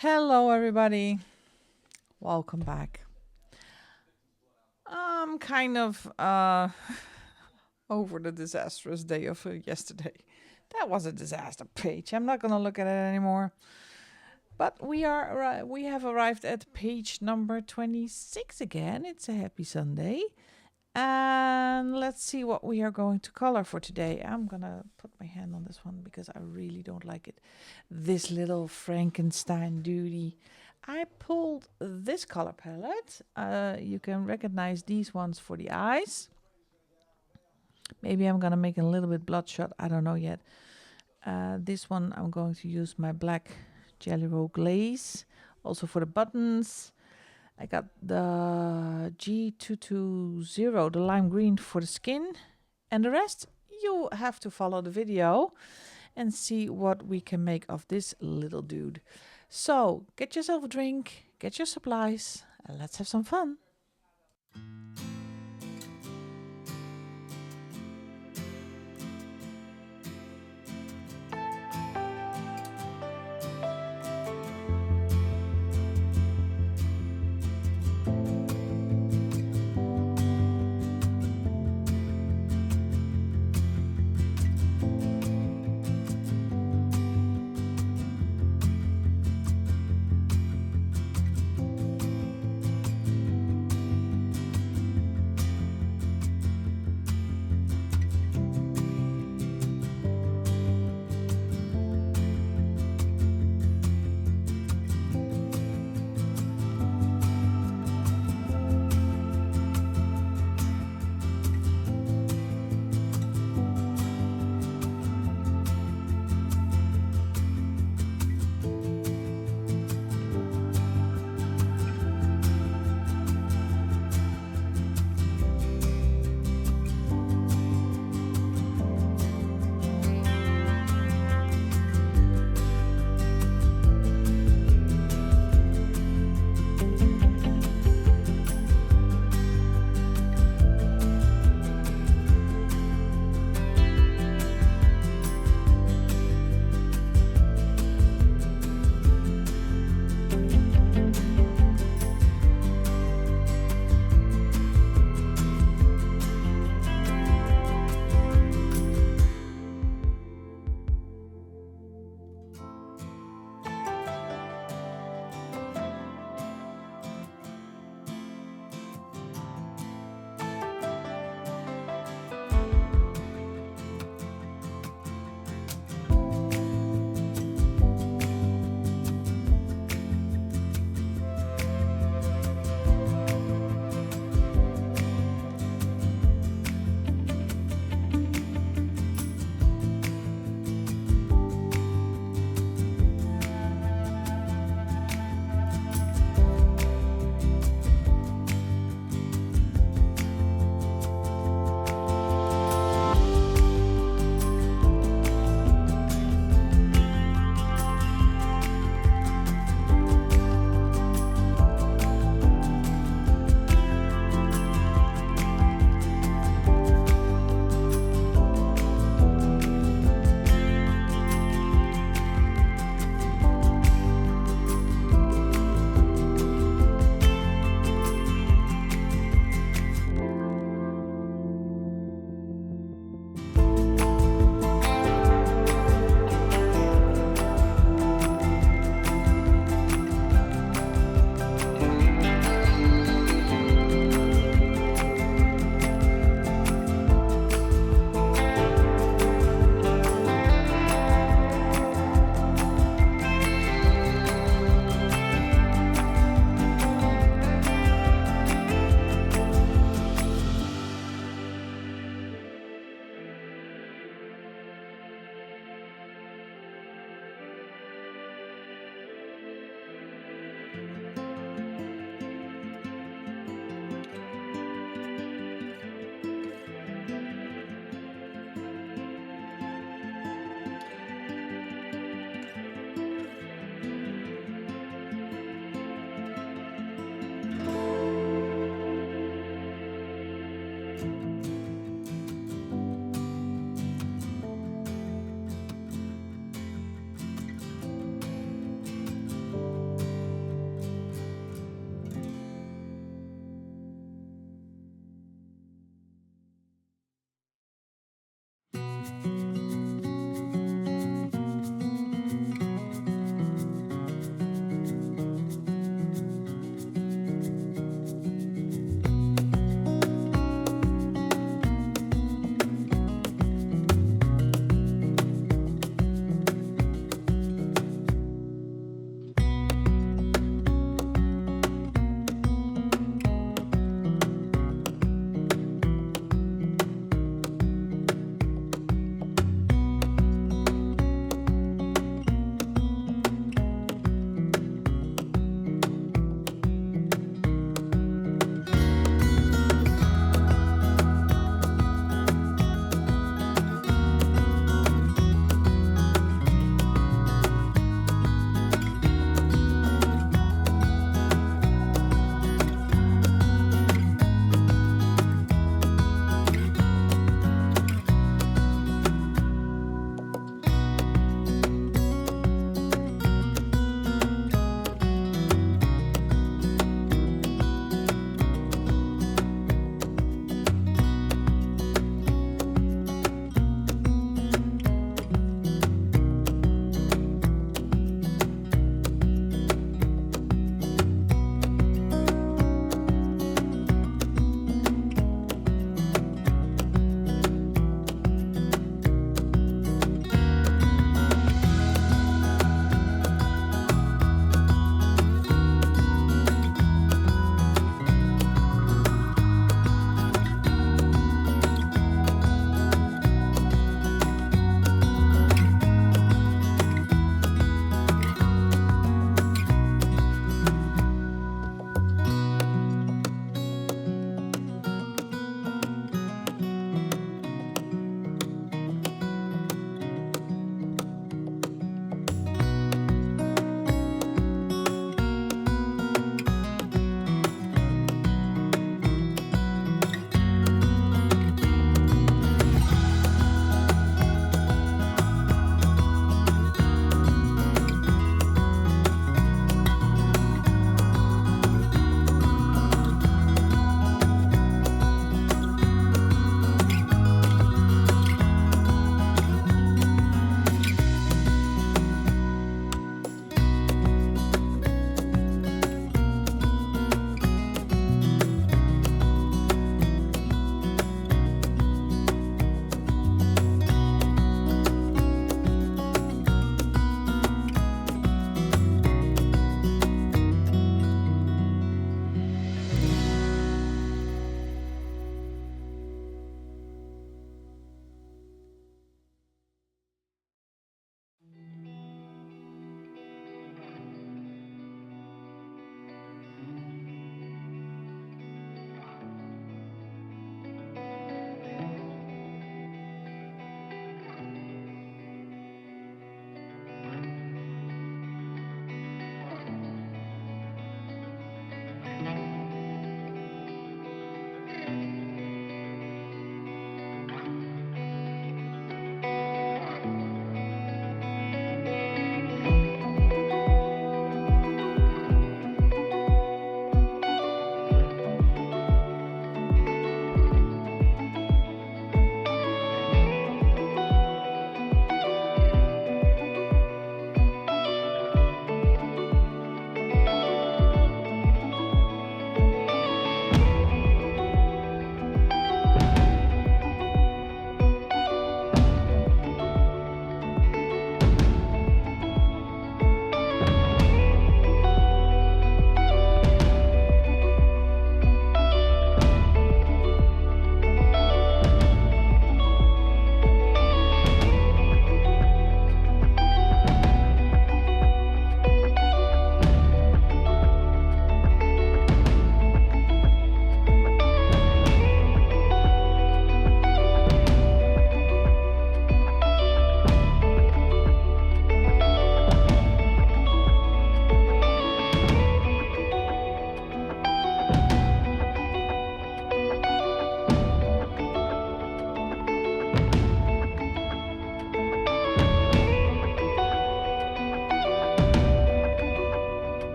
Hello, everybody. Welcome back. I'm kind of over the disastrous day of yesterday. That was a disaster page. I'm not gonna look at it anymore. But we have arrived at page number 26 again. It's a happy Sunday. And let's see what we are going to color for today. I'm gonna put my hand on this one because I really don't like it. This little Frankenstein duty. I pulled this color palette. You can recognize these ones for the eyes. Maybe I'm gonna make it a little bit bloodshot. I don't know yet. This one I'm going to use my black Jelly Roll glaze. Also for the buttons. I got the G220, the lime green for the skin. And the rest, you have to follow the video and see what we can make of this little dude. So, get yourself a drink, get your supplies, and let's have some fun.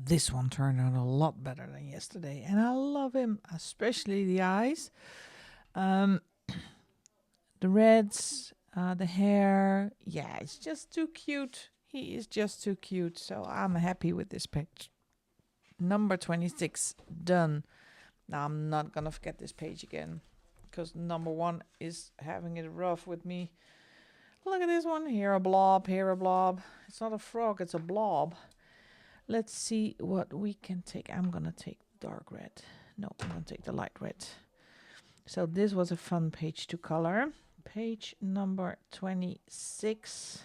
this one turned out a lot better than yesterday, and I love him, especially the eyes. Um, the reds, the hair. Yeah, it's just too cute. He is just too cute. So I'm happy with this page. Number 26 done. Now I'm not gonna forget this page again, because number 1 is having it rough with me. Look at this one. Here a blob, here a blob. It's not a frog, it's a blob. Let's see what we can take. I'm gonna take dark red. No, I'm gonna take the light red. So this was a fun page to color. Page number 26.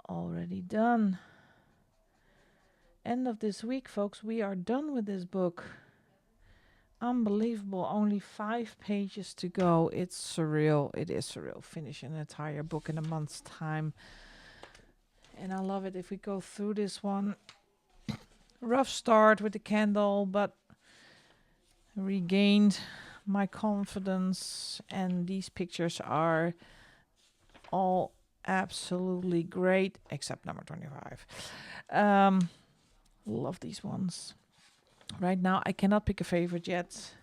Already done. End of this week, folks. We are done with this book. Unbelievable. Only 5 pages to go. It's surreal. It is surreal. Finish an entire book in a month's time. And I love it if we go through this one. Rough start with the candle, but regained my confidence. And these pictures are all absolutely great, except number 25. Love these ones. Right now, I cannot pick a favorite yet.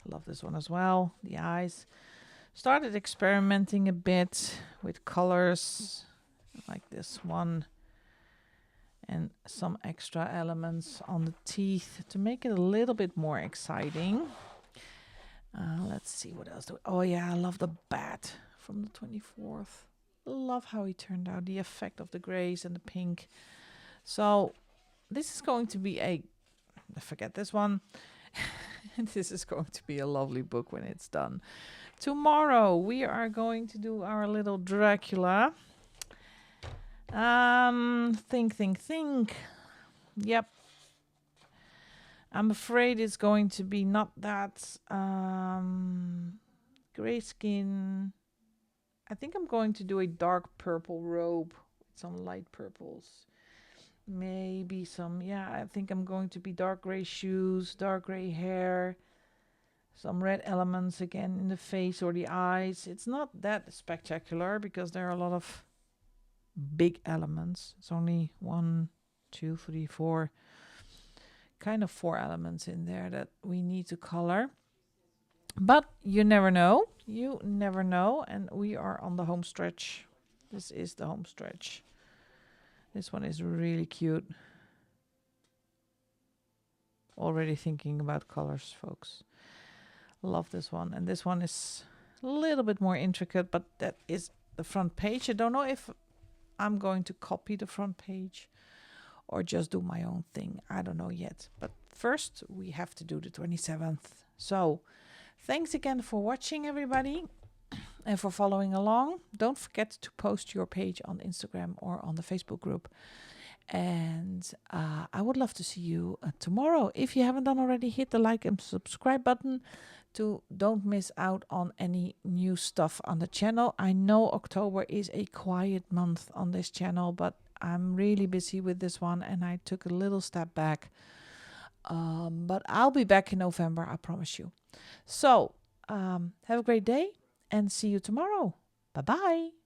I love this one as well. The eyes. Started experimenting a bit with colors, like this one. And some extra elements on the teeth to make it a little bit more exciting. Let's see what else. Oh yeah, I love the bat from the 24th. Love how he turned out. The effect of the grays and the pink. So this is going to be forget this one. This is going to be a lovely book when it's done. Tomorrow we are going to do our little Dracula. Think. Yep. I'm afraid it's going to be not that gray skin. I think I'm going to do a dark purple robe with some light purples. Maybe some, I think I'm going to be dark gray shoes, dark gray hair, some red elements again in the face or the eyes. It's not that spectacular because there are a lot of big elements. It's only 1, 2, 3, 4, kind of 4 elements in there that we need to color. But you never know. You never know. And we are on the home stretch. This is the home stretch. This one is really cute. Already thinking about colors, folks. Love this one. And this one is a little bit more intricate, but that is the front page. I don't know if I'm going to copy the front page or just do my own thing. I don't know yet. But first, we have to do the 27th. So, thanks again for watching, everybody, and for following along. Don't forget to post your page on Instagram or on the Facebook group. And I would love to see you tomorrow. If you haven't done already, hit the like and subscribe button to don't miss out on any new stuff on the channel. I know October is a quiet month on this channel, but I'm really busy with this one and I took a little step back. But I'll be back in November, I promise you. So have a great day and see you tomorrow. Bye-bye.